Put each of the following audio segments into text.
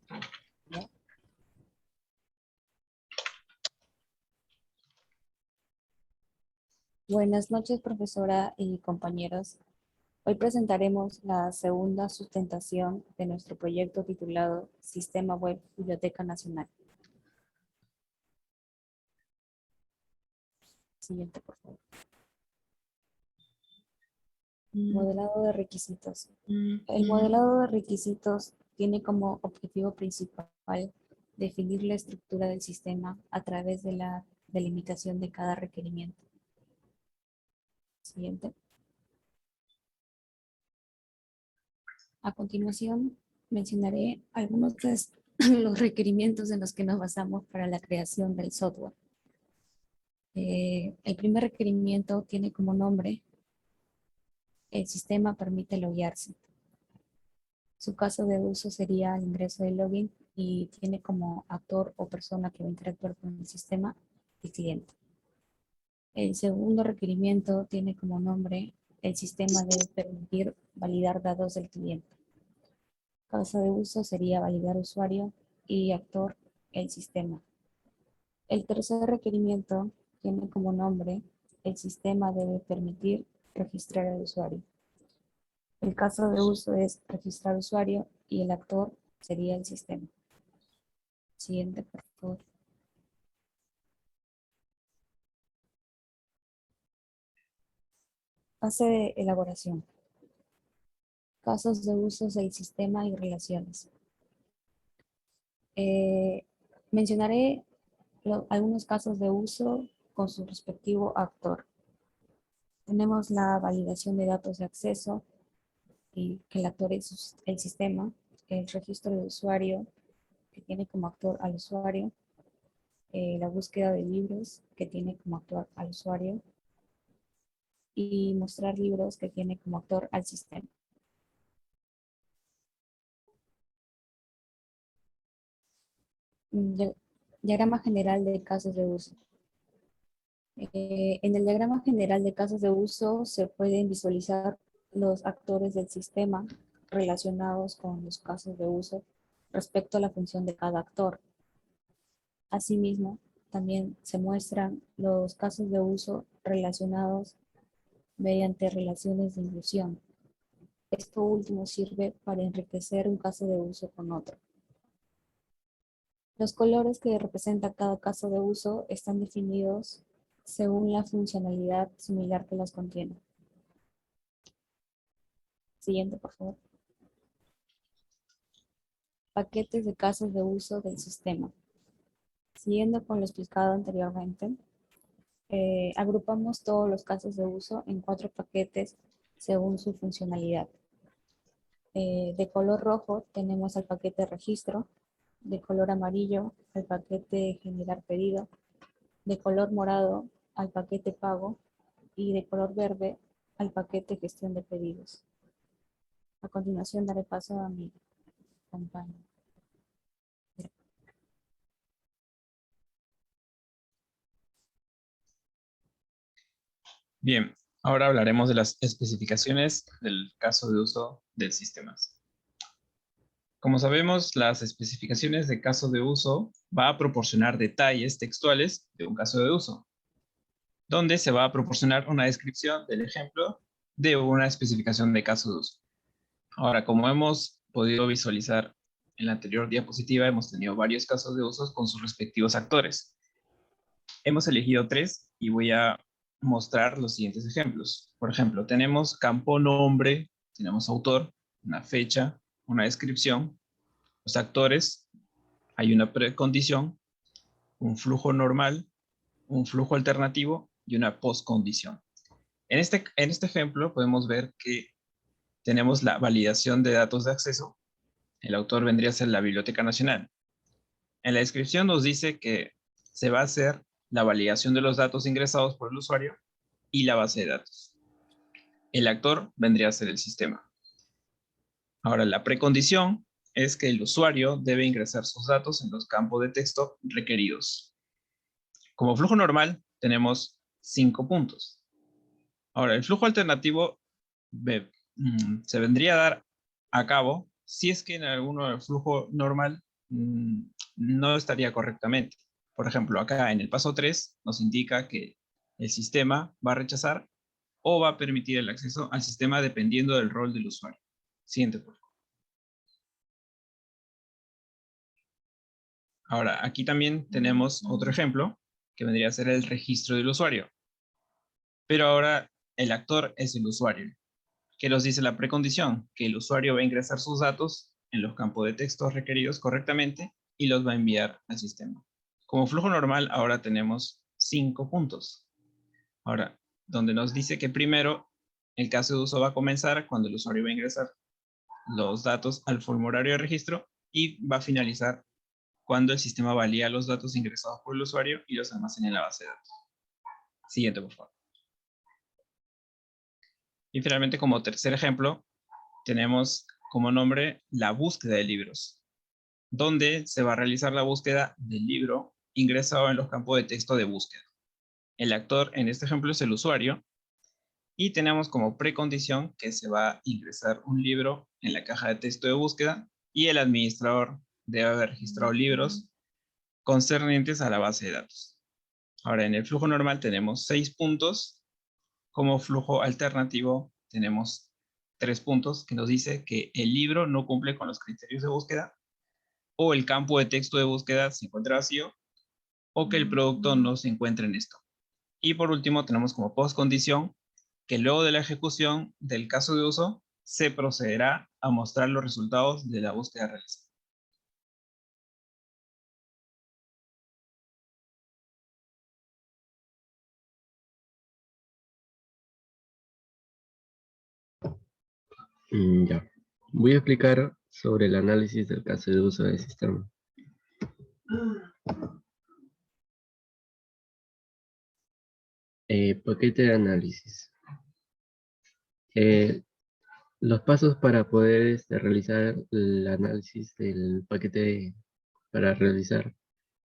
¿Ya? Buenas noches, profesora y compañeros. Hoy presentaremos la segunda sustentación de nuestro proyecto titulado Sistema Web Biblioteca Nacional. Siguiente, por favor. Modelado de requisitos. El modelado de requisitos tiene como objetivo principal definir la estructura del sistema a través de la delimitación de cada requerimiento. Siguiente. A continuación, mencionaré algunos de los requerimientos en los que nos basamos para la creación del software. El primer requerimiento tiene como nombre: el sistema permite loguearse. Su caso de uso sería el ingreso de login y tiene como actor o persona que va a interactuar con el sistema el cliente. El segundo requerimiento tiene como nombre: el sistema debe permitir validar datos del cliente. Caso de uso sería validar usuario y actor el sistema. El tercer requerimiento tiene como nombre: el sistema debe permitir registrar al usuario. El caso de uso es registrar usuario y el actor sería el sistema. Siguiente, por favor. Fase de elaboración. Casos de uso del sistema y relaciones. Mencionaré algunos casos de uso con su respectivo actor. Tenemos la validación de datos de acceso, y que el actor es el sistema, el registro de usuario, que tiene como actor al usuario, la búsqueda de libros, que tiene como actor al usuario, y mostrar libros, que tiene como actor al sistema. Diagrama general de casos de uso. En el diagrama general de casos de uso se pueden visualizar los actores del sistema relacionados con los casos de uso respecto a la función de cada actor. Asimismo, también se muestran los casos de uso relacionados mediante relaciones de inclusión. Esto último sirve para enriquecer un caso de uso con otro. Los colores que representan cada caso de uso están definidos según la funcionalidad similar que las contiene. Siguiente, por favor. Paquetes de casos de uso del sistema. Siguiendo con lo explicado anteriormente, agrupamos todos los casos de uso en 4 paquetes según su funcionalidad. De color rojo tenemos al paquete registro, de color amarillo al paquete generar pedido, de color morado al paquete pago y de color verde al paquete gestión de pedidos. A continuación daré paso a mi compañero. Bien, ahora hablaremos de las especificaciones del caso de uso del sistema. Como sabemos, las especificaciones de caso de uso va a proporcionar detalles textuales de un caso de uso, donde se va a proporcionar una descripción del ejemplo de una especificación de caso de uso. Ahora, como hemos podido visualizar en la anterior diapositiva, hemos tenido varios casos de uso con sus respectivos actores. Hemos elegido 3 y voy a mostrar los siguientes ejemplos. Por ejemplo, tenemos campo nombre, tenemos autor, una fecha, una descripción, los actores, hay una precondición, un flujo normal, un flujo alternativo y una postcondición. En este ejemplo podemos ver que tenemos la validación de datos de acceso. El autor vendría a ser la Biblioteca Nacional. En la descripción nos dice que se va a hacer la validación de los datos ingresados por el usuario y la base de datos. El actor vendría a ser el sistema. Ahora, la precondición es que el usuario debe ingresar sus datos en los campos de texto requeridos. Como flujo normal, tenemos 5 puntos. Ahora, el flujo alternativo se vendría a dar a cabo si es que en alguno del flujo normal no estaría correctamente. Por ejemplo, acá en el paso 3 nos indica que el sistema va a rechazar o va a permitir el acceso al sistema dependiendo del rol del usuario. Siguiente, por favor. Ahora, aquí también tenemos otro ejemplo, que vendría a ser el registro del usuario. Pero ahora el actor es el usuario. ¿Qué nos dice la precondición? Que el usuario va a ingresar sus datos en los campos de texto requeridos correctamente y los va a enviar al sistema. Como flujo normal, ahora tenemos 5 puntos. Ahora, donde nos dice que primero el caso de uso va a comenzar cuando el usuario va a ingresar los datos al formulario de registro y va a finalizar cuando el sistema valida los datos ingresados por el usuario y los almacena en la base de datos. Siguiente, por favor. Y finalmente, como tercer ejemplo, tenemos como nombre la búsqueda de libros, donde se va a realizar la búsqueda del libro ingresado en los campos de texto de búsqueda. El actor en este ejemplo es el usuario y tenemos como precondición que se va a ingresar un libro en la caja de texto de búsqueda y el administrador debe haber registrado libros concernientes a la base de datos. Ahora, en el flujo normal tenemos 6 puntos. Como flujo alternativo tenemos 3 puntos que nos dice que el libro no cumple con los criterios de búsqueda o el campo de texto de búsqueda se encuentra vacío o que el producto no se encuentra en esto. Y por último tenemos como postcondición que luego de la ejecución del caso de uso se procederá a mostrar los resultados de la búsqueda realizada. Ya. Voy a explicar sobre el análisis del caso de uso del sistema. Paquete de análisis. Los pasos para poder realizar el análisis del paquete, para realizar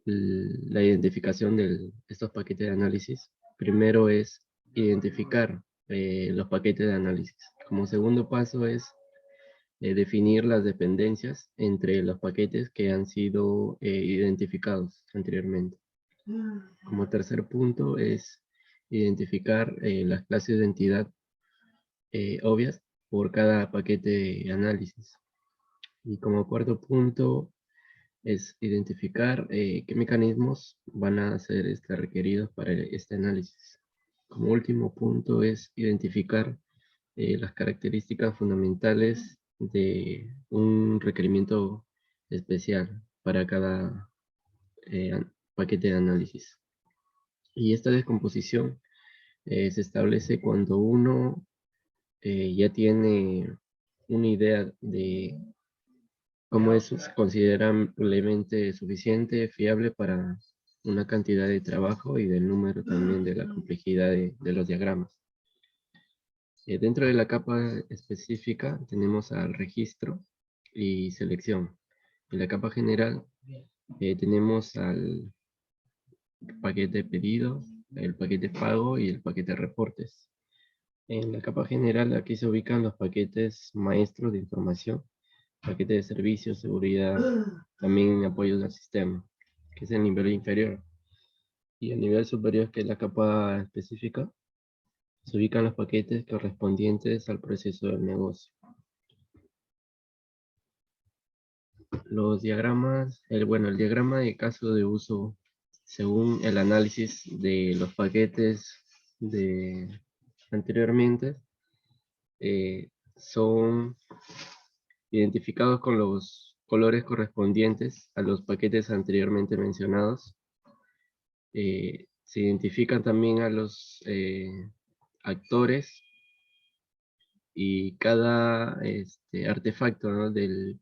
la identificación de estos paquetes de análisis. Primero es identificar los paquetes de análisis. Como segundo paso es definir las dependencias entre los paquetes que han sido identificados anteriormente. Como tercer punto es identificar las clases de entidad obvias por cada paquete de análisis. Y como cuarto punto es identificar qué mecanismos van a ser requeridos para este análisis. Como último punto es identificar las características fundamentales de un requerimiento especial para cada paquete de análisis. Y esta descomposición se establece cuando uno ya tiene una idea de cómo es considerablemente suficiente, fiable para una cantidad de trabajo y del número también de la complejidad de los diagramas. Dentro de la capa específica tenemos al registro y selección. En la capa general tenemos al paquete pedido, el paquete pago y el paquete reportes. En la capa general aquí se ubican los paquetes maestros de información, paquete de servicios, seguridad, también apoyos al sistema, que es el nivel inferior. Y el nivel superior, que es la capa específica, se ubican los paquetes correspondientes al proceso del negocio. Los diagramas, el diagrama de caso de uso, según el análisis de los paquetes anteriormente, son identificados con los colores correspondientes a los paquetes anteriormente mencionados. Se identifican también a los actores y cada artefacto, ¿no?, del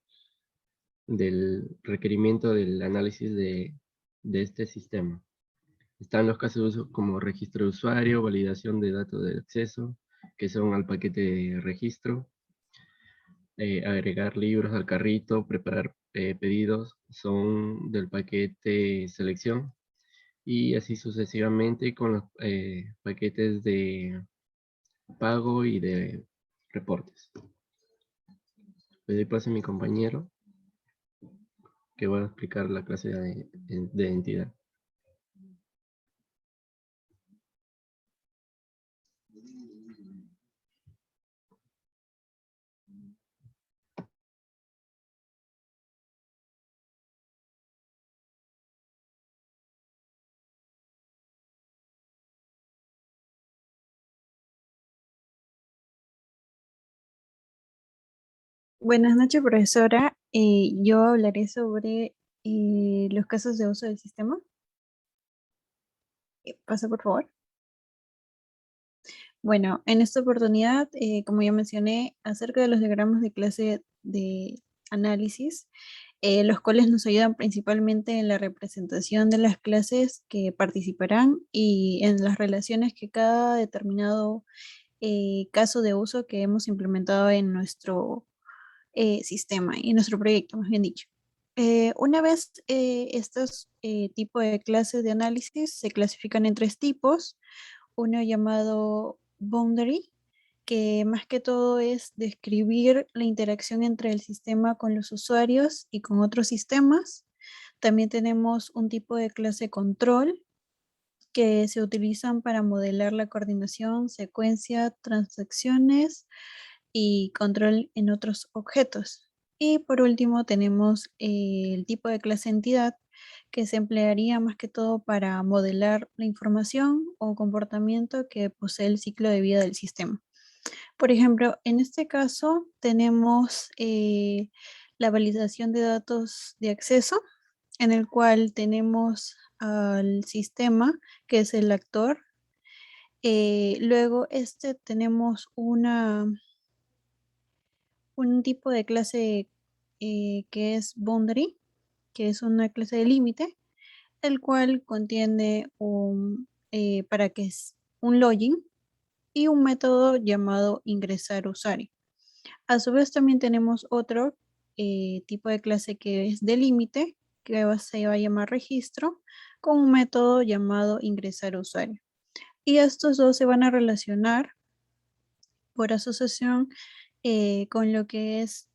requerimiento del análisis de este sistema. Están los casos de uso como registro de usuario, validación de datos de acceso, que son al paquete de registro, agregar libros al carrito, preparar pedidos, son del paquete selección, y así sucesivamente con los paquetes de pago y de reportes. Le doy paso a mi compañero, que va a explicar la clase de entidad. Buenas noches, profesora. Yo hablaré sobre los casos de uso del sistema. Pasa, por favor. Bueno, en esta oportunidad, como ya mencioné, acerca de los diagramas de clase de análisis, los cuales nos ayudan principalmente en la representación de las clases que participarán y en las relaciones que cada determinado caso de uso que hemos implementado en nuestro sistema y nuestro proyecto, más bien dicho. Una vez estos tipos de clases de análisis se clasifican en tres tipos, uno llamado boundary, que más que todo es describir la interacción entre el sistema con los usuarios y con otros sistemas. También tenemos un tipo de clase control, que se utilizan para modelar la coordinación, secuencia, transacciones y control en otros objetos. Y por último tenemos el tipo de clase entidad, que se emplearía más que todo para modelar la información o comportamiento que posee el ciclo de vida del sistema. Por ejemplo, en este caso tenemos la validación de datos de acceso, en el cual tenemos al sistema, que es el actor. Luego tenemos un tipo de clase que es boundary, que es una clase de límite, el cual contiene para que es un login y un método llamado ingresar usuario. A su vez también tenemos otro tipo de clase que es de límite, que se va a llamar registro, con un método llamado ingresar usuario. Y estos dos se van a relacionar por asociación con lo que es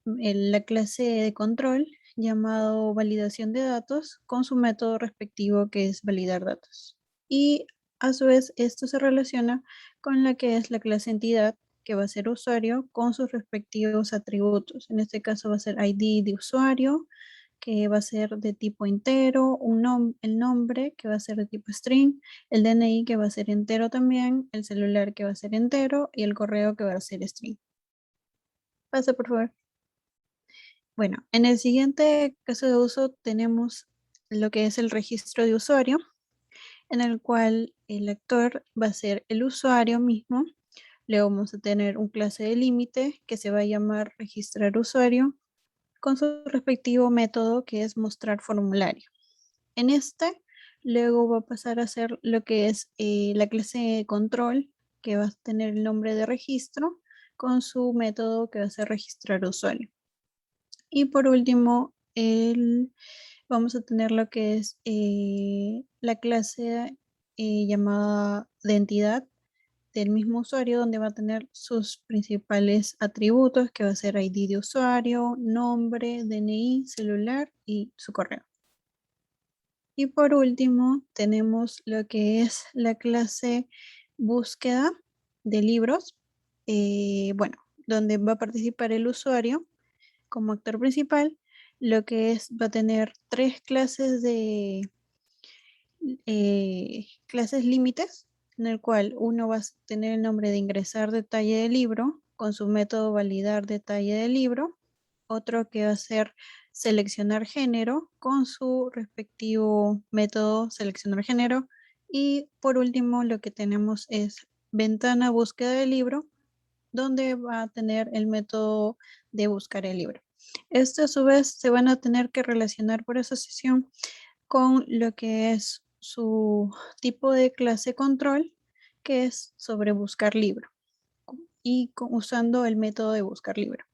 la clase de control llamado validación de datos con su método respectivo que es validar datos. Y a su vez esto se relaciona con la que es la clase entidad, que va a ser usuario con sus respectivos atributos. En este caso va a ser ID de usuario, que va a ser de tipo entero, el nombre que va a ser de tipo string, el DNI que va a ser entero también, el celular que va a ser entero y el correo que va a ser string. Pasa, por favor. Bueno, en el siguiente caso de uso tenemos lo que es el registro de usuario, en el cual el actor va a ser el usuario mismo. Luego vamos a tener un clase de límite que se va a llamar registrar usuario con su respectivo método que es mostrar formulario. En luego va a pasar a ser lo que es la clase de control, que va a tener el nombre de registro con su método que va a ser registrar usuario. Y por último, vamos a tener lo que es la clase llamada de entidad del mismo usuario, donde va a tener sus principales atributos, que va a ser ID de usuario, nombre, DNI, celular y su correo. Y por último, tenemos lo que es la clase búsqueda de libros, bueno, donde va a participar el usuario como actor principal, lo que va a tener tres clases de clases límites, en el cual uno va a tener el nombre de ingresar detalle del libro con su método validar detalle del libro, otro que va a ser seleccionar género con su respectivo método seleccionar género, y por último lo que tenemos es ventana búsqueda del libro, donde va a tener el método de buscar el libro. Esto a su vez se van a tener que relacionar por asociación con lo que es su tipo de clase control, que es sobre buscar libro y usando el método de buscar libro.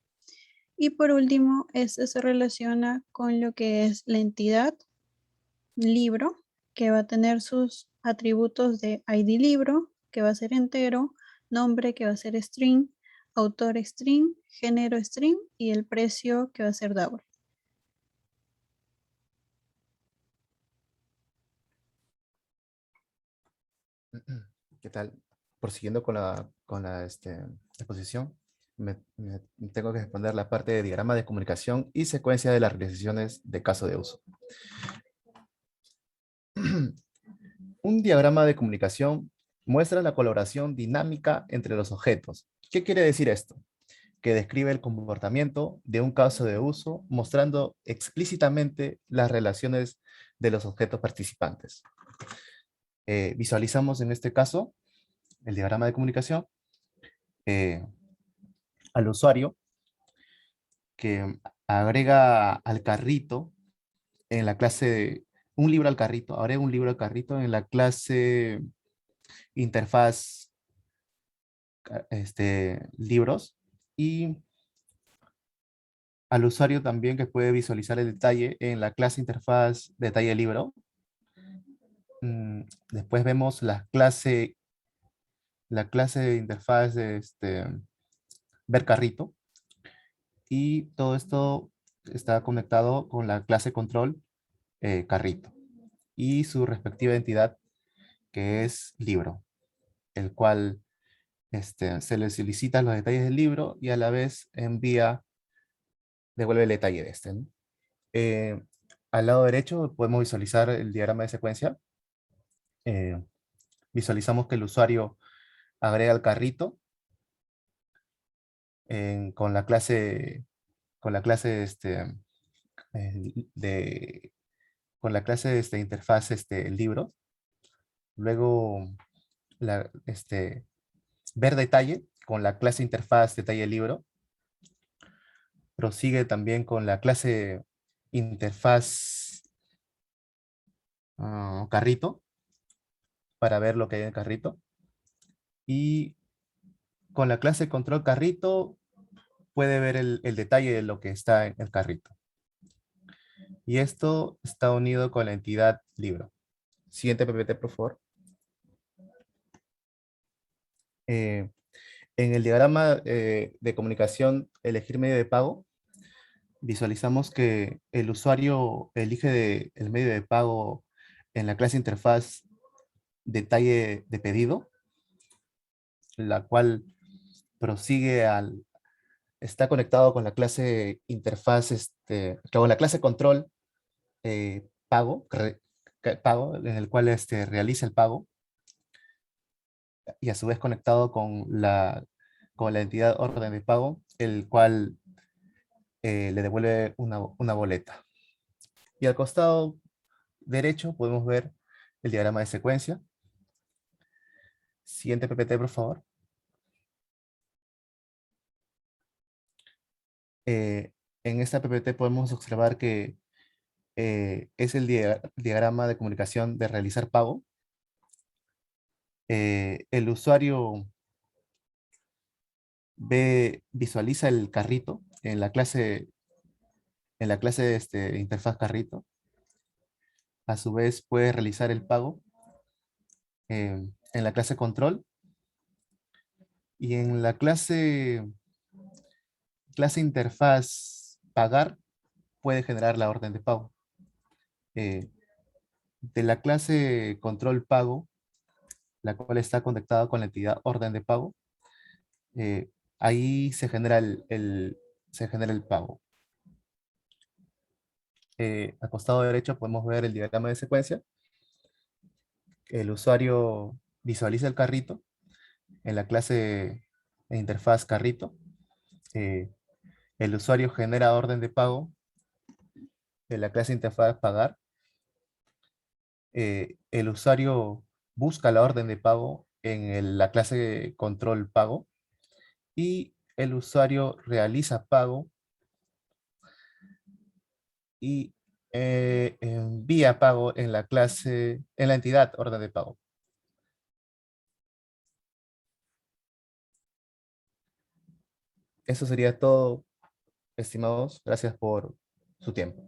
Y por último, este se relaciona con lo que es la entidad libro, que va a tener sus atributos de ID libro, que va a ser entero, nombre, que va a ser string, autor string, género string y el precio, que va a ser double. ¿Qué tal? Prosiguiendo con la exposición, me tengo que responder la parte de diagrama de comunicación y secuencia de las realizaciones de caso de uso. Un diagrama de comunicación muestra la colaboración dinámica entre los objetos. ¿Qué quiere decir esto? Que describe el comportamiento de un caso de uso, mostrando explícitamente las relaciones de los objetos participantes. Visualizamos en este caso el diagrama de comunicación al usuario que agrega al carrito en la clase, un libro al carrito, agrega un libro al carrito en la clase interfaz libros, y al usuario también que puede visualizar el detalle en la clase interfaz detalle libro. Después vemos la clase de interfaz de ver carrito, y todo esto está conectado con la clase control carrito y su respectiva entidad, que es libro, el cual se le solicita los detalles del libro y a la vez devuelve el detalle de ¿no? Eh, Al lado derecho podemos visualizar el diagrama de secuencia. Visualizamos que el usuario agrega el carrito con la clase de interfaz libro. Luego ver detalle con la clase interfaz detalle libro. Prosigue también con la clase interfaz carrito para ver lo que hay en el carrito. Y con la clase control carrito puede ver el detalle de lo que está en el carrito. Y esto está unido con la entidad libro. Siguiente PPT, por favor. En el diagrama de comunicación elegir medio de pago, visualizamos que el usuario elige el medio de pago en la clase interfaz detalle de pedido, la cual está conectado con la clase interfaz, con la clase control pago, en el cual realiza el pago, y a su vez conectado con la entidad orden de pago, el cual le devuelve una boleta. Y al costado derecho podemos ver el diagrama de secuencia. Siguiente PPT, por favor. En esta PPT podemos observar que es el diagrama de comunicación de realizar pago. El usuario visualiza el carrito en la clase interfaz carrito. A su vez puede realizar el pago en la clase control, y en la clase interfaz pagar puede generar la orden de pago. De la clase control pago, la cual está conectada con la entidad orden de pago, ahí se genera se genera el pago. Al costado derecho podemos ver el diagrama de secuencia. El usuario visualiza el carrito en la clase de interfaz carrito. El usuario genera orden de pago en la clase interfaz pagar. El usuario busca la orden de pago en la clase control pago, y el usuario realiza pago y envía pago en la entidad orden de pago. Eso sería todo, estimados. Gracias por su tiempo.